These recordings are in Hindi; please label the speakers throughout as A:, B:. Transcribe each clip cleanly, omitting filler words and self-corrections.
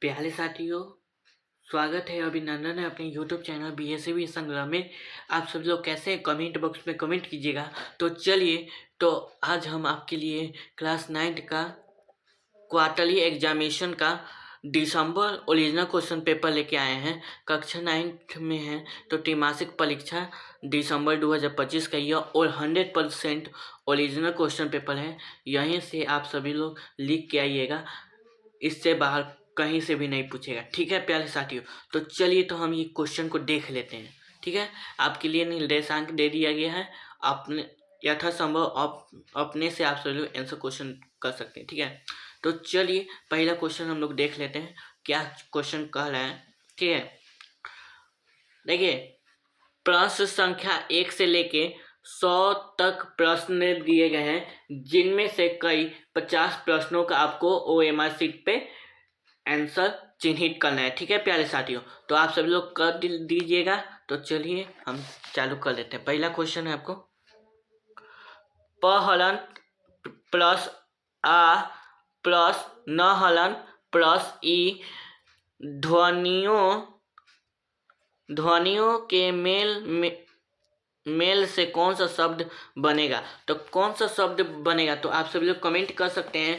A: प्यारे साथियों, स्वागत है अभिनंदन है अपने YouTube चैनल बीएसवी संग्राम में। आप सब लोग कैसे हैं कमेंट बॉक्स में कमेंट कीजिएगा। तो चलिए, तो आज हम आपके लिए क्लास 9 का क्वार्टरली एग्जामिनेशन का दिसंबर ओरिजिनल क्वेश्चन पेपर लेके आए हैं। कक्षा 9 में है तो त्रैमासिक परीक्षा दिसंबर 2025 का यह और 100% ओरिजिनल क्वेश्चन पेपर है। यहीं से आप सभी लोग लिख के आइएगा, इससे बाहर कहीं से भी नहीं पूछेगा। ठीक है प्यारे साथियों, तो चलिए तो हम ये क्वेश्चन को देख लेते हैं। ठीक है, आपके लिए निर्देशांक दे दिया गया है। अपने यथासंभव अपने से आप सभी लोग आंसर क्वेश्चन कर सकते हैं। ठीक है, तो चलिए पहला क्वेश्चन हम लोग देख लेते हैं क्या क्वेश्चन कह रहा है। ठीक है, देखिए, प्रश्न संख्या 1 से लेके 100 तक प्रश्न दिए गए हैं, जिनमें से कई 50 प्रश्नों का आपको OMR शीट पे आंसर चिन्हित करना है। ठीक है प्यारे साथियों, तो आप सभी लोग कर दीजिएगा। तो चलिए हम चालू कर लेते हैं। पहला क्वेश्चन है आपको, प हलन प्लस आ प्लस न हलन प्लस ई ध्वनियों के मेल से कौन सा शब्द बनेगा। तो कौन सा शब्द बनेगा, तो आप सभी लोग कमेंट कर सकते हैं।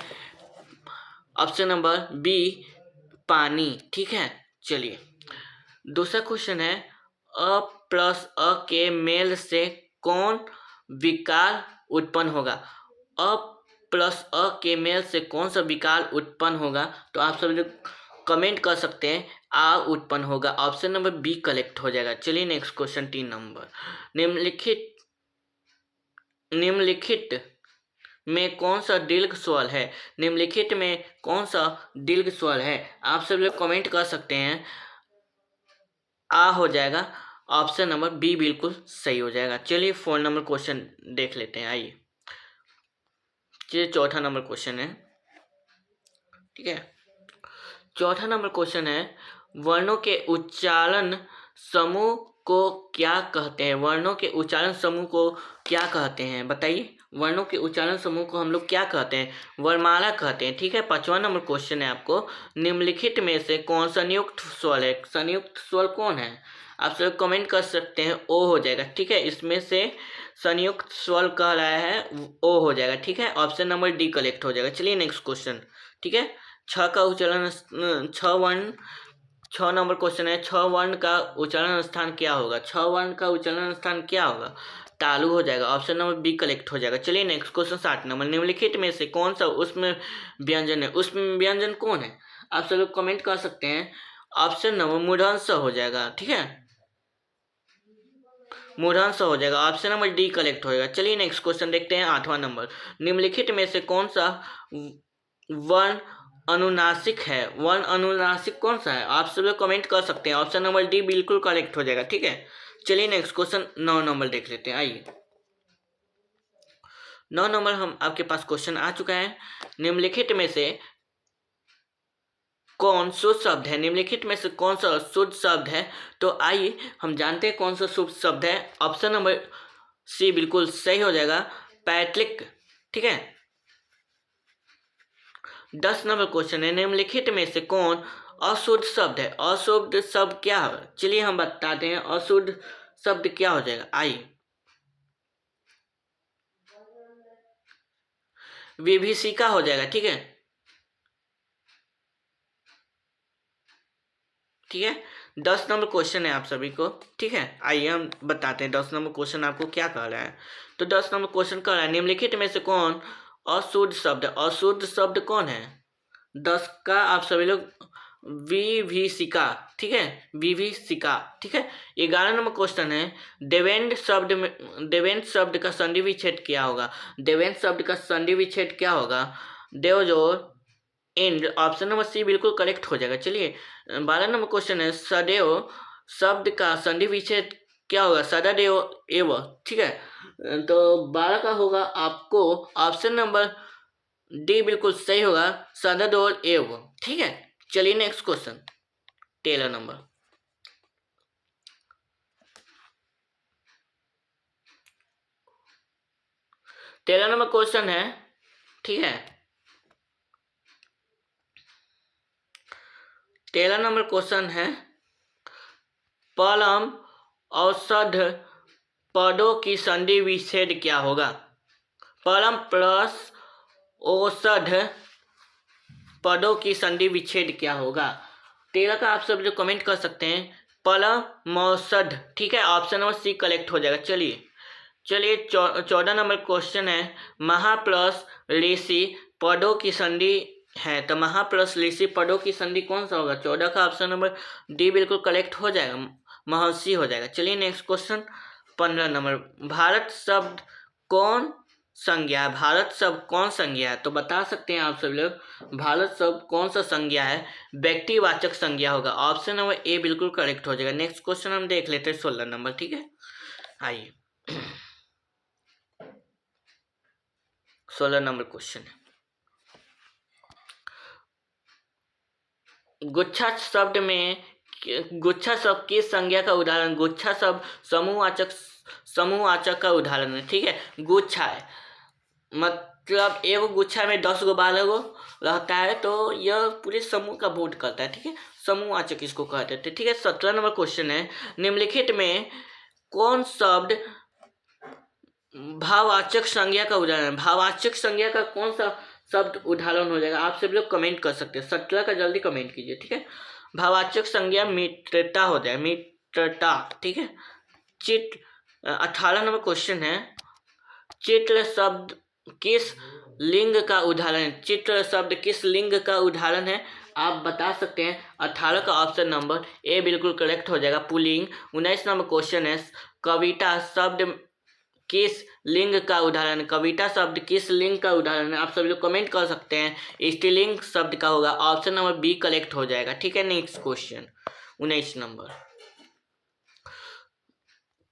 A: ऑप्शन नंबर बी, पानी। ठीक है, चलिए दूसरा क्वेश्चन है, अ प्लस अ के मेल से कौन विकार उत्पन्न होगा। अ प्लस अ के मेल से कौन सा विकार उत्पन्न होगा, तो आप सभी लोग कमेंट कर सकते हैं। आ उत्पन्न होगा, ऑप्शन नंबर बी कलेक्ट हो जाएगा। चलिए नेक्स्ट क्वेश्चन 3 नंबर, निम्नलिखित में कौन सा दीर्घ स्वर है। निम्नलिखित में कौन सा दीर्घ स्वर है, आप सब लोग कमेंट कर सकते हैं। आ हो जाएगा, ऑप्शन नंबर बी बिल्कुल सही हो जाएगा। चलिए 4 नंबर क्वेश्चन देख लेते हैं। आइए, चलिए चौथा नंबर क्वेश्चन है। ठीक है, चौथा नंबर क्वेश्चन है, वर्णों के उच्चारण समूह को क्या कहते हैं। वर्णों के उच्चारण समूह को क्या कहते हैं, बताइए। वर्णों के उच्चारण समूह को हम लोग क्या कहते हैं, वर्णमाला कहते हैं। ठीक है, 5वां नंबर क्वेश्चन है आपको, निम्नलिखित में से कौन संयुक्त स्वर है। संयुक्त स्वर कौन है, आप सब कमेंट कर सकते हैं। ओ हो जाएगा। ठीक है, इसमें से संयुक्त स्वर कह रहा है, ओ हो जाएगा। ठीक है, ऑप्शन नंबर डी कलेक्ट हो जाएगा। चलिए नेक्स्ट क्वेश्चन। ठीक है, छ का उच्चारण, छ नंबर क्वेश्चन है, छ वर्ण का उच्चारण स्थान क्या होगा। छ वर्ण का उच्चारण स्थान क्या होगा, तालु हो जाएगा। ऑप्शन नंबर बी कलेक्ट हो जाएगा। चलिए नेक्स्ट क्वेश्चन 7 नंबर, निम्नलिखित में से कौन सा उसमें व्यंजन है। उसमें व्यंजन कौन है, आप सब लोग कमेंट कर सकते हैं। ऑप्शन नंबर मूढ़ांश हो जाएगा। ठीक है, मूढ़ांश हो जाएगा, ऑप्शन नंबर डी कलेक्ट होएगा। चलिए नेक्स्ट क्वेश्चन देखते हैं 8वां नंबर, निम्नलिखित में से कौन सा वर्ण अनुनासिक है। वर्ण अनुनासिक कौन सा है, आप सब लोग कमेंट कर सकते हैं। ऑप्शन नंबर डी बिल्कुल करेक्ट हो जाएगा। ठीक है, चलिए नेक्स्ट क्वेश्चन 9 नंबर देख लेते हैं। आइए, 9 नंबर हम आपके पास क्वेश्चन आ चुका है, निम्नलिखित में से कौन शुद्ध शब्द है। निम्नलिखित में से कौन सा शुद्ध शब्द है, तो आइए हम जानते हैं कौन सा शुद्ध शब्द है। ऑप्शन नंबर सी बिल्कुल सही हो जाएगा, पैट्रिक। ठीक है, 10 नंबर क्वेश्चन है, निम्नलिखित में से कौन अशुद्ध शब्द है। अशुद्ध शब्द क्या है, चलिए हम बताते हैं। अशुद्ध शब्द क्या हो जाएगा, आइए, विभीषिका हो जाएगा। ठीक है, ठीक है, 10 नंबर क्वेश्चन है आप सभी को। ठीक है, आइए हम बताते हैं 10 नंबर क्वेश्चन आपको क्या कह रहा है। तो 10 नंबर क्वेश्चन कह रहा है, निम्नलिखित में से कौन अशुद्ध शब्द है। अशुद्ध शब्द कौन है, 10 का आप सभी लोग विभीषिका। ठीक है, विभीषिका। ठीक है, 11 नंबर क्वेश्चन है, देवेंद्र शब्द का संधि विच्छेद क्या होगा। देवेंद्र शब्द का संधि विच्छेद क्या होगा, देवजोर एंड। ऑप्शन नंबर सी बिल्कुल करेक्ट हो जाएगा। चलिए 12 नंबर क्वेश्चन है, सदैव शब्द का संधि विच्छेद क्या होगा, सदादेव एव। ठीक है, तो 12 का होगा आपको ऑप्शन नंबर डी बिल्कुल सही होगा, सदादेव एव। ठीक है, चलिए next question 13 number, 13 number question है। ठीक है, 13 नंबर क्वेश्चन है परम औषध पदों की संधि विच्छेद क्या होगा। परम प्लस औषध पदों की संधि विच्छेद क्या होगा। 13 का आप सब जो कमेंट कर सकते हैं परमौषध, ठीक है, ऑप्शन नंबर सी कलेक्ट हो जाएगा। चलिए 14 नंबर क्वेश्चन है महा प्लस ऋषि पदों की संधि है, तो महा प्लस ऋषि पदों की संधि कौन सा होगा। 14 का ऑप्शन नंबर डी बिल्कुल कलेक्ट हो जाएगा, महर्षि हो जाएगा। चलिए नेक्स्ट क्वेश्चन 15 नंबर भारत शब्द कौन संज्ञा है। भारत शब्द कौन संज्ञा है, तो बता सकते हैं आप सब लोग भारत शब्द कौन सा संज्ञा है। व्यक्तिवाचक संज्ञा होगा, ऑप्शन नंबर ए बिल्कुल करेक्ट हो जाएगा। नेक्स्ट क्वेश्चन हम देख लेते हैं 16 नंबर, ठीक है। आइए 16 नंबर क्वेश्चन है गुच्छा शब्द में गुच्छा शब्द किस संज्ञा का उदाहरण। गुच्छा शब्द समूहवाचक का उदाहरण है, ठीक है। गुच्छा है मतलब एक गुच्छा में 10 गो 12 गो रहता है, तो यह पूरे समूह का बोध करता है, ठीक है, समूहवाचक इसको कहते थे, ठीक है। 17 नंबर क्वेश्चन है निम्नलिखित में कौन शब्द भाववाचक संज्ञा का उदाहरण है। भाववाचक संज्ञा का कौन सा शब्द उदाहरण हो जाएगा, आप सब लोग कमेंट कर सकते हैं। 17 का जल्दी कमेंट कीजिए, ठीक है। भाववाचक संज्ञा मित्रता हो जाए, मित्रता, ठीक है। 18 नंबर क्वेश्चन है चित्र शब्द किस लिंग का उदाहरण है। चित्र शब्द किस लिंग का उदाहरण है, आप बता सकते हैं। 18 का ऑप्शन नंबर ए बिल्कुल करेक्ट हो जाएगा, पुल्लिंग। 19 नंबर क्वेश्चन है कविता शब्द किस लिंग का उदाहरण। कविता शब्द किस लिंग का उदाहरण है, आप सभी लोग कमेंट कर सकते हैं। स्त्रीलिंग शब्द का होगा, ऑप्शन नंबर बी करेक्ट हो जाएगा, ठीक है। नेक्स्ट क्वेश्चन 19 नंबर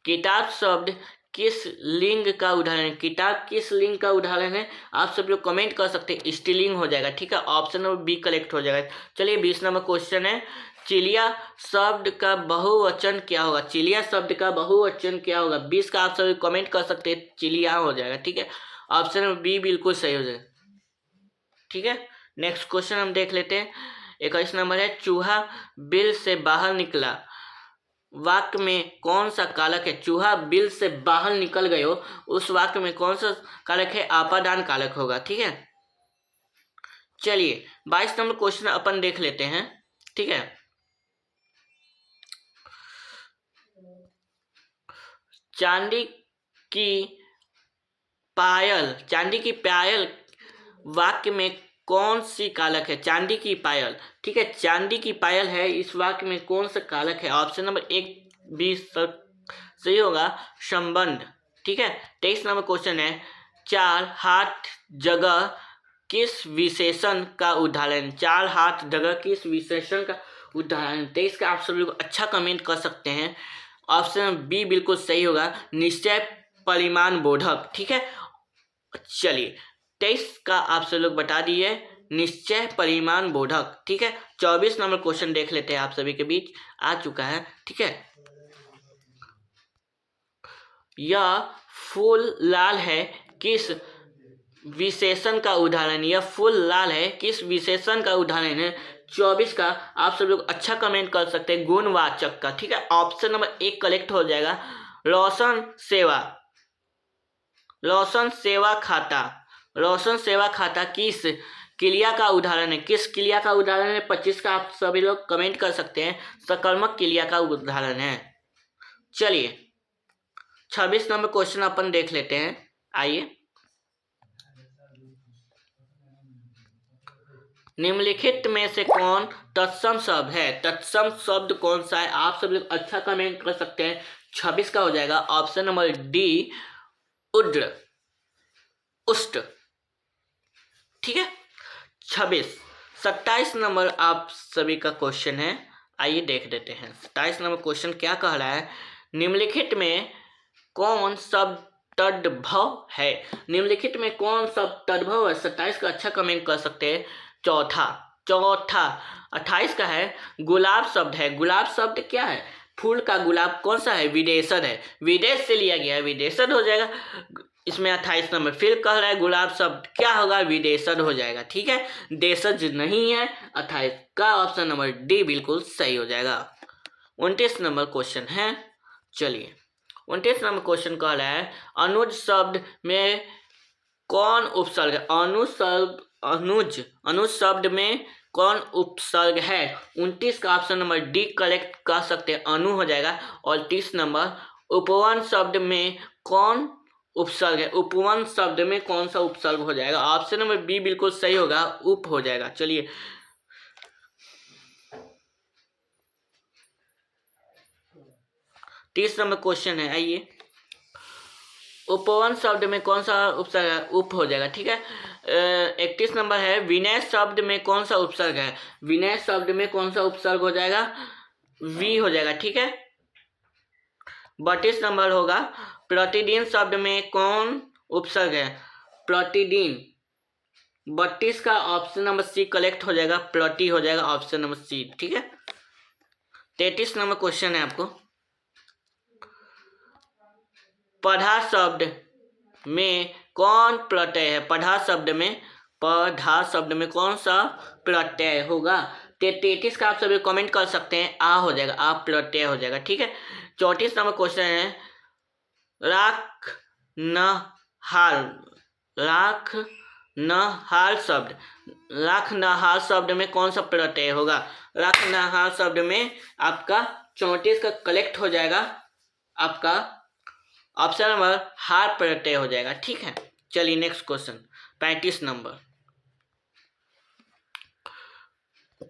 A: किताब शब्द किस लिंग का उदाहरण है। किताब किस लिंग का उदाहरण है, आप सब लोग कमेंट कर सकते हैं। स्त्रीलिंग हो जाएगा, ठीक है, ऑप्शन नंबर बी करेक्ट हो जाएगा। चलिए 20 नंबर क्वेश्चन है चिड़िया शब्द का बहुवचन क्या होगा। चिड़िया शब्द का बहुवचन क्या होगा। 20 का आप सब कमेंट कर सकते हैं, चिड़िया हो जाएगा, ठीक है, ऑप्शन नंबर बी बिल्कुल सही हो जाएगा, ठीक है। नेक्स्ट क्वेश्चन हम देख लेते हैं 21 नंबर है चूहा बिल से बाहर निकला वाक्य में कौन सा कारक है। चूहा बिल से बाहर निकल गए हो, उस वाक्य में कौन सा कारक है, आपादान कारक होगा, ठीक है। चलिए 22 नंबर क्वेश्चन अपन देख लेते हैं, ठीक है। चांदी की पायल वाक्य में कौन सी कारक है। चांदी की पायल, ठीक है, चांदी की पायल है, इस वाक्य में कौन सा कारक है। ऑप्शन नंबर एक बी सही होगा, संबंध, ठीक है। 23 नंबर क्वेश्चन है चार हाथ जगह किस विशेषण का उदाहरण। चार हाथ जगह किस विशेषण का उदाहरण। 23 का आप सब लोग अच्छा कमेंट कर सकते हैं, ऑप्शन बी बिल्कुल सही होगा, निश्चय परिमाण बोधक, ठीक है। चलिए 23 का आप सब लोग बता दिए, निश्चय परिमाण बोधक, ठीक है। 24 नंबर क्वेश्चन देख लेते हैं, आप सभी के बीच आ चुका है, ठीक है। यह फूल लाल है किस विशेषण का उदाहरण। यह फूल लाल है किस विशेषण का उदाहरण है। 24 का आप सब लोग अच्छा कमेंट कर सकते हैं, गुणवाचक का, ठीक है, ऑप्शन नंबर एक करेक्ट हो जाएगा। रोशन सेवा खाता किस क्रिया का उदाहरण है। किस क्रिया का उदाहरण है। 25 का आप सभी लोग कमेंट कर सकते हैं, सकर्मक क्रिया का उदाहरण है। चलिए 26 नंबर क्वेश्चन अपन देख लेते हैं, आइए। निम्नलिखित में से कौन तत्सम शब्द है। तत्सम शब्द कौन सा है, आप सब लोग अच्छा कमेंट कर सकते हैं। 26 का हो जाएगा ऑप्शन नंबर डी उड्र उष्ट, ठीक है। 26 27 नंबर आप सभी का क्वेश्चन है, आइए देख देते हैं। 27 नंबर क्वेश्चन क्या कह रहा है निम्नलिखित में कौन शब्द तद्भव है। निम्नलिखित में कौन शब्द तद्भव है। 27 का अच्छा कमेंट कर सकते हैं। चौथा 28 का है गुलाब शब्द है। गुलाब शब्द क्या है, फूल का गुलाब कौन सा है, विदेशर है, विदेश से लिया गया है, विदेशर हो जाएगा। इसमें 28 नंबर फिर कह रहा है गुलाब शब्द क्या होगा, विदेशज हो जाएगा। ठीक है, देशज नहीं है, 28 का ऑप्शन नंबर डी बिल्कुल सही हो जाएगा। 29 नंबर क्वेश्चन है, चलिए 29 नंबर क्वेश्चन कह रहा है अनुज शब्द में कौन उपसर्ग है, अनुज शब्द में कौन उपसर्ग है। 29 का ऑप्शन नंबर डी करेक्ट कर सकते हैं, अनु हो जाएगा। और 30 नंबर उपवन शब्द में कौन उपसर्ग है, उपवन शब्द में कौन सा उपसर्ग हो जाएगा, ऑप्शन नंबर बी बिल्कुल सही होगा, उप हो जाएगा। चलिए 30 नंबर क्वेश्चन है, आइए उपवन शब्द में कौन सा उपसर्ग है, उप हो जाएगा। ठीक है, 31 नंबर है विनय शब्द में कौन सा उपसर्ग है, विनय शब्द में कौन सा उपसर्ग हो जाएगा, वी हो जाएगा। ठीक है, 32 नंबर होगा प्रतिदिन शब्द में कौन उपसर्ग है, प्रतिदिन। 32 का ऑप्शन नंबर सी कलेक्ट हो जाएगा, प्रति हो जाएगा, ऑप्शन नंबर सी। ठीक है, 33 नंबर क्वेश्चन है आपको, पढ़ा शब्द में कौन प्रत्यय है, पढ़ा शब्द में कौन सा प्रत्यय होगा। 33 का आप सभी कमेंट कर सकते हैं, आ हो जाएगा, आ प्रत्यय हो जाएगा। ठीक है, 34 नंबर क्वेश्चन है राख न हाल शब्द में कौन सा प्रत्यय होगा, राख न हाल शब्द में आपका 34 का कलेक्ट हो जाएगा, आपका ऑप्शन नंबर हार प्रत्यय हो जाएगा। ठीक है, चलिए नेक्स्ट क्वेश्चन 35 नंबर।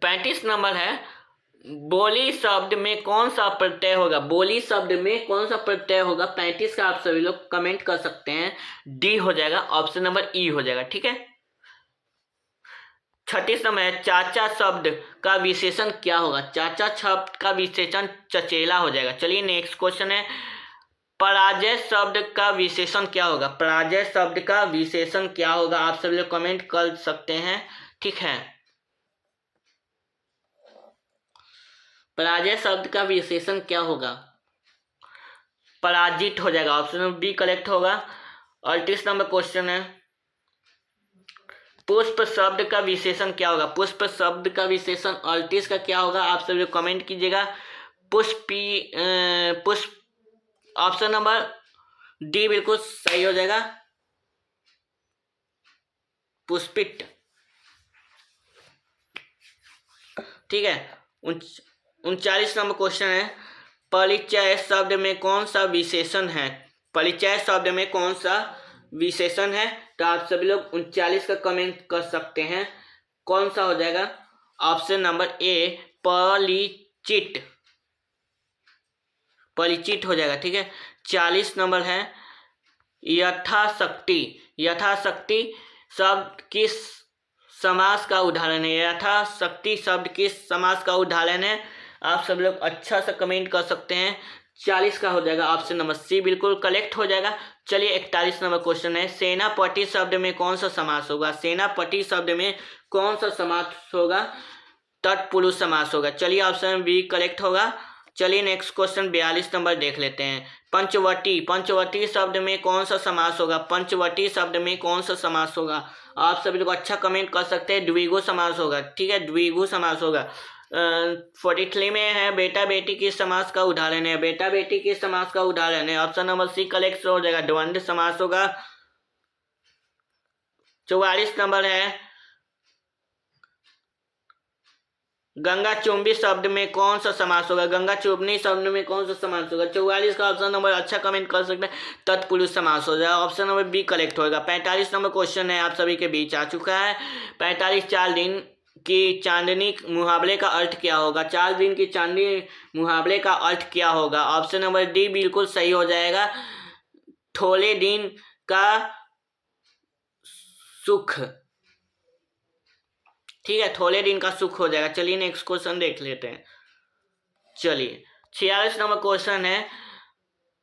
A: 35 नंबर है बोली शब्द में कौन सा प्रत्यय होगा, बोली शब्द में कौन सा प्रत्यय होगा। 35 का आप सभी लोग कमेंट कर सकते हैं, डी हो जाएगा, ऑप्शन नंबर ई हो जाएगा। ठीक है, 36 नंबर है चाचा शब्द का विशेषण क्या होगा, चाचा शब्द का विशेषण चचेला हो जाएगा। चलिए नेक्स्ट क्वेश्चन है पराजय शब्द का विशेषण क्या होगा, पराजय शब्द का विशेषण क्या होगा, आप सभी लोग कमेंट कर सकते हैं। ठीक है, पराजय शब्द का विशेषण क्या होगा, पराजित हो जाएगा, ऑप्शन बी करेक्ट होगा। 38 नंबर क्वेश्चन है पुष्प शब्द का विशेषण क्या होगा, पुष्प शब्द का विशेषण 38 का क्या होगा, आप सभी लोग कमेंट कीजिएगा। पुष्प ऑप्शन नंबर डी बिल्कुल सही हो जाएगा, पुष्पित। ठीक है, 39 नंबर क्वेश्चन है परिचय शब्द में कौन सा विशेषण है, परिचय शब्द में कौन सा विशेषण है, तो आप सभी लोग 39 का कमेंट कर सकते हैं, कौन सा हो जाएगा, ऑप्शन नंबर ए परिचित, परिचित हो जाएगा। ठीक है, 40 नंबर है यथाशक्ति, यथाशक्ति शब्द किस समास का उदाहरण है, यथाशक्ति शब्द किस समास का उदाहरण है, आप सब लोग अच्छा सा कमेंट कर सकते हैं। 40 का हो जाएगा, ऑप्शन नंबर सी बिल्कुल करेक्ट हो जाएगा। चलिए 41 नंबर क्वेश्चन है सेनापति शब्द में कौन सा समास होगा, सेनापति शब्द में कौन सा समास होगा, तत्पुरुष समास होगा। चलिए ऑप्शन बी करेक्ट होगा। चलिए नेक्स्ट क्वेश्चन 42 नंबर देख लेते हैं पंचवटी, पंचवटी शब्द में कौन सा समास होगा, पंचवटी शब्द में कौन सा समास होगा, आप सभी लोग अच्छा कमेंट कर सकते हैं, द्विगु समास होगा। ठीक है, द्विगु समास होगा। 43 में है बेटा बेटी किस समास का उदाहरण है, बेटा बेटी किस समास का उदाहरण है, ऑप्शन नंबर सी करेक्ट हो जाएगा, द्वंद्व समास होगा। 44 नंबर है गंगा चुंबी शब्द में कौन सा समास होगा, गंगा चुंबनी शब्द में कौन सा समास होगा। 44 का ऑप्शन नंबर अच्छा कमेंट कर सकते हैं, तत्पुरुष समास हो जाएगा, ऑप्शन नंबर बी करेक्ट होगा। 45 नंबर क्वेश्चन है आप सभी के बीच आ चुका है 45 4 दिन की चांदनी मुहावरे का अर्थ क्या होगा, 4 दिन की चांदनी मुहावरे का अर्थ क्या होगा, ऑप्शन नंबर डी बिल्कुल सही हो जाएगा, थोड़े दिन का सुख। ठीक है, थोड़े दिन का सुख हो जाएगा। चलिए नेक्स्ट क्वेश्चन देख लेते हैं। चलिए 46 नंबर क्वेश्चन है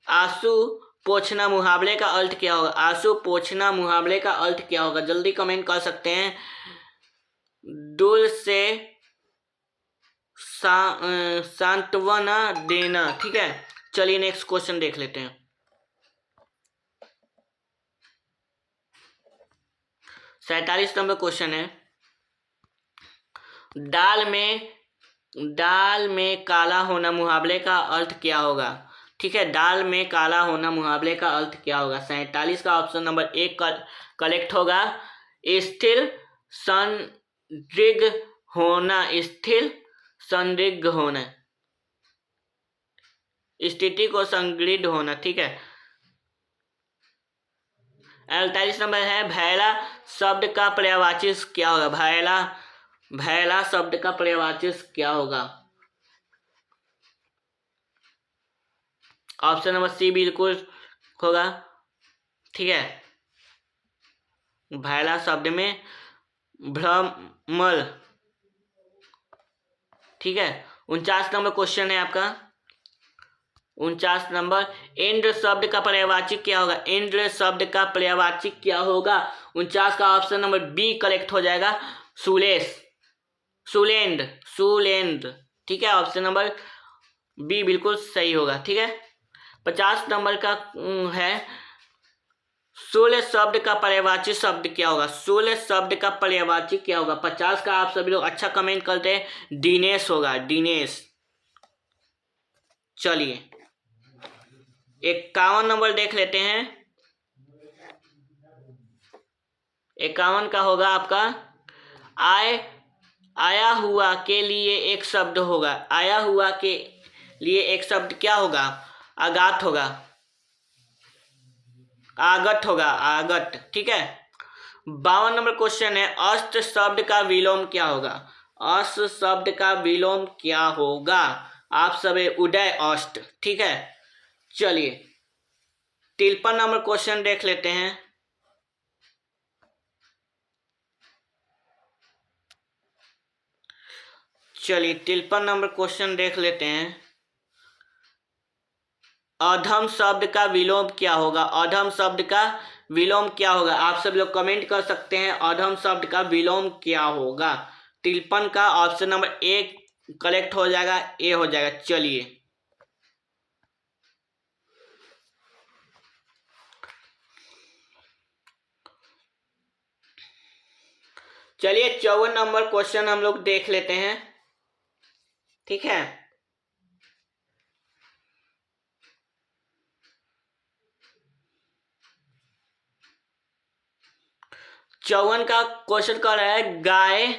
A: आंसू पोंछना मुहावरे का अर्थ क्या होगा, आंसू पोंछना मुहावरे का अर्थ क्या होगा, जल्दी कमेंट कर सकते हैं। दूर से सांत्वना देना। ठीक है, चलिए नेक्स्ट क्वेश्चन देख लेते हैं। 47 नंबर क्वेश्चन है, दाल में काला होना मुहावरे का अर्थ क्या होगा? ठीक है, दाल में काला होना मुहावरे का अर्थ क्या होगा? 47 का ऑप्शन नंबर 1 करेक्ट होगा। स्थिर संदिग्ध होना, स्थिर संदिग्ध होना, स्थिति को संदिग्ध होना। ठीक है। 48 नंबर है, भैला शब्द का पर्यायवाची क्या होगा? भैला शब्द का पर्यायवाची क्या होगा? ऑप्शन नंबर सी बिल्कुल होगा। ठीक है, भैला शब्द में भ्रमर। ठीक है। 49 नंबर क्वेश्चन है आपका। 49 नंबर, इंद्र शब्द का पर्यायवाची क्या होगा? इंद्र शब्द का पर्यायवाची क्या होगा? 49 का ऑप्शन नंबर बी करेक्ट हो जाएगा, सुलेंद्र। ठीक है, ऑप्शन नंबर बी बिल्कुल सही होगा। ठीक है। 50 नंबर का है, शूल शब्द का पर्यायवाची शब्द क्या होगा? शूल शब्द का पर्यायवाची क्या होगा? 50 का आप सभी लोग अच्छा कमेंट करते हैं, दिनेश होगा, दिनेश। चलिए 51 नंबर देख लेते हैं। 51 का होगा आपका, आया हुआ के लिए एक शब्द होगा। आया हुआ के लिए एक शब्द क्या होगा? आगत होगा, आगत। ठीक है। 52 नंबर क्वेश्चन है, अष्ट शब्द का विलोम क्या होगा? अष्ट शब्द का विलोम क्या होगा? आप सभी उदय अष्ट। ठीक है। चलिए 53 नंबर क्वेश्चन देख लेते हैं। चलिए 53 नंबर क्वेश्चन देख लेते हैं। अधम शब्द का विलोम क्या होगा? अधम शब्द का विलोम क्या होगा? आप सब लोग कमेंट कर सकते हैं, अधम शब्द का विलोम क्या होगा? 53 का ऑप्शन नंबर 1 करेक्ट हो जाएगा, ए हो जाएगा। चलिए चलिए 54 नंबर क्वेश्चन हम लोग देख लेते हैं। ठीक है। चौवन का क्वेश्चन कर रहा है,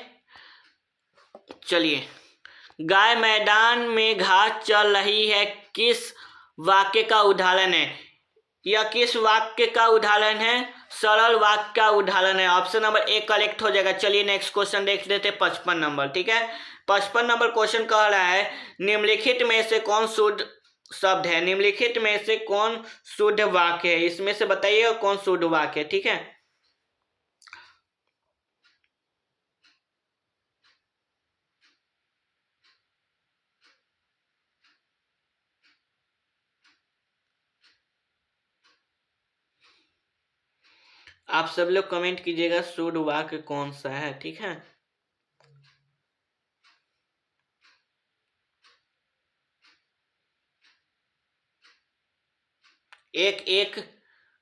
A: चलिए, गाय मैदान में घास चल रही है, किस वाक्य का उदाहरण है? यह किस वाक्य का उदाहरण है? सरल वाक्य का उदाहरण है। ऑप्शन नंबर 1 करेक्ट हो जाएगा। चलिए नेक्स्ट क्वेश्चन देख लेते हैं, 55 नंबर। ठीक है, 55 नंबर क्वेश्चन कह रहा है, निम्नलिखित में से कौन शुद्ध शब्द है? निम्नलिखित में से कौन शुद्ध वाक्य है? इसमें से बताइए कौन शुद्ध वाक्य है। ठीक है। आप सब लोग कमेंट कीजिएगा शुद्ध वाक्य कौन सा है। ठीक है। एक एक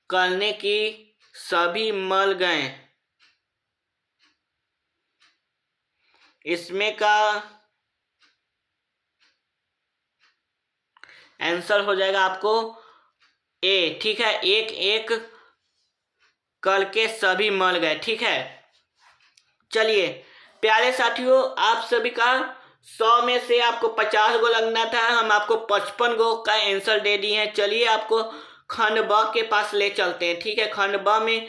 A: करने की सभी मर गए, इसमें का आंसर हो जाएगा आपको ए। ठीक है, एक एक करके सभी मर गए। ठीक है। चलिए प्यारे साथियों, आप सभी का 100 में से आपको 50 गो लगना था, हम आपको 55 गो का आंसर दे दिए हैं। चलिए आपको खंड ब के पास ले चलते हैं। ठीक है, खंड ब में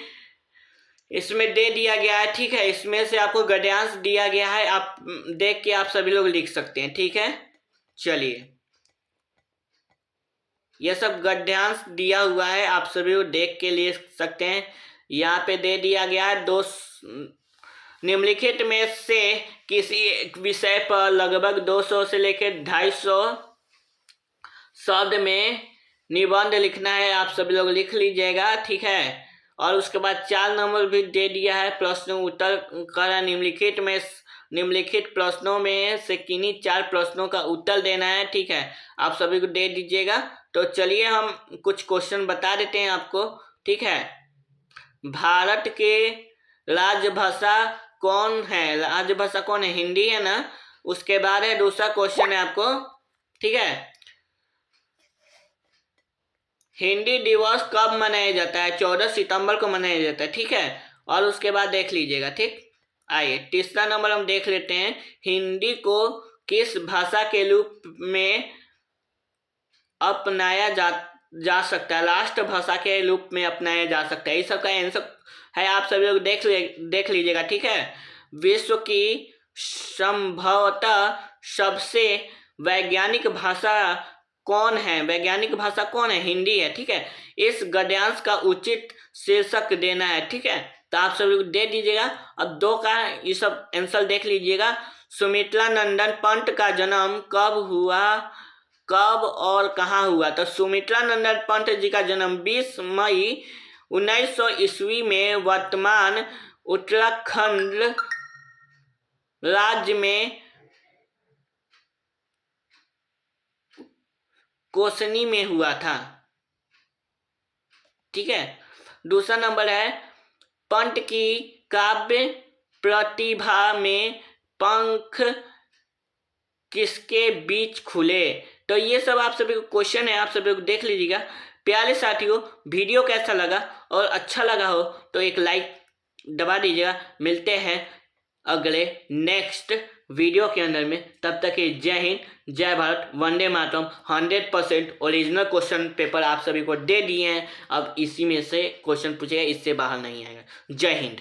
A: इसमें दे दिया गया है। ठीक है, इसमें से आपको गद्यांश दिया गया है, आप देख के आप सभी लोग लिख सकते हैं। ठीक है। चलिए यह सब गद्यांश दिया हुआ है, आप सभी लोग देख के लिख सकते हैं। यहाँ पे दे दिया गया है, निम्नलिखित में से किसी एक विषय पर लगभग 200 से लेकर 250 शब्द में निबंध लिखना है। आप सभी लोग लिख लीजिएगा। ठीक है। और उसके बाद 4 नंबर भी दे दिया है, प्रश्न उत्तर कर निम्नलिखित प्रश्नों में से किन्हीं 4 प्रश्नों का उत्तर देना है। ठीक है, आप सभी को दे दीजिएगा। तो चलिए हम कुछ क्वेश्चन बता देते हैं आपको। ठीक है, भारत के राजभाषा कौन है? राजभाषा कौन है? हिंदी है ना। उसके बाद है दूसरा क्वेश्चन है आपको, ठीक है। हिंदी दिवस कब मनाया जाता है? 14 सितंबर को मनाया जाता है, ठीक है। और उसके बाद देख लीजिएगा, ठीक। आइए तीसरा नंबर हम देख लेते हैं। हिंदी को किस भाषा के रूप में अपनाया जा सकता है? राष्ट्र भाषा के रूप में अपनाया जा सकता है। इस सब का आंसर है, आप सभी लोग देख लीजिएगा, ठीक है। विश्व की संभवतः सबसे वैज्ञानिक भाषा कौन है? वैज्ञानिक भाषा कौन है? हिंदी है, ठीक है। इस गद्यांश का उचित शीर्षक देना है, ठीक है। तो आप सभी लोग दे दीजिएगा। अब 2 का ये सब आंसर देख लीजिएगा। सुमित्रा नंदन पंत का जन्म कब हुआ, कब और कहाँ हुआ? तो सुमित्रा नंदन पंत जी का जन्म 20 मई 1900 ईस्वी में वर्तमान उत्तराखंड राज्य में कोसनी में हुआ था, ठीक है। दूसरा नंबर है, पंत की काव्य प्रतिभा में पंख किसके बीच खुले? तो ये सब आप सभी को क्वेश्चन है, आप सभी को देख लीजिएगा। प्यारे साथियों, वीडियो कैसा लगा और अच्छा लगा हो तो एक लाइक दबा दीजिएगा। मिलते हैं अगले नेक्स्ट वीडियो के अंदर में। तब तक के जय हिंद, जय Bharat, Vande Mataram. 100% original question paper आप सभी को दे दिए हैं। अब इसी में से क्वेश्चन पूछेगा, इससे बाहर नहीं आएगा। जय हिंद।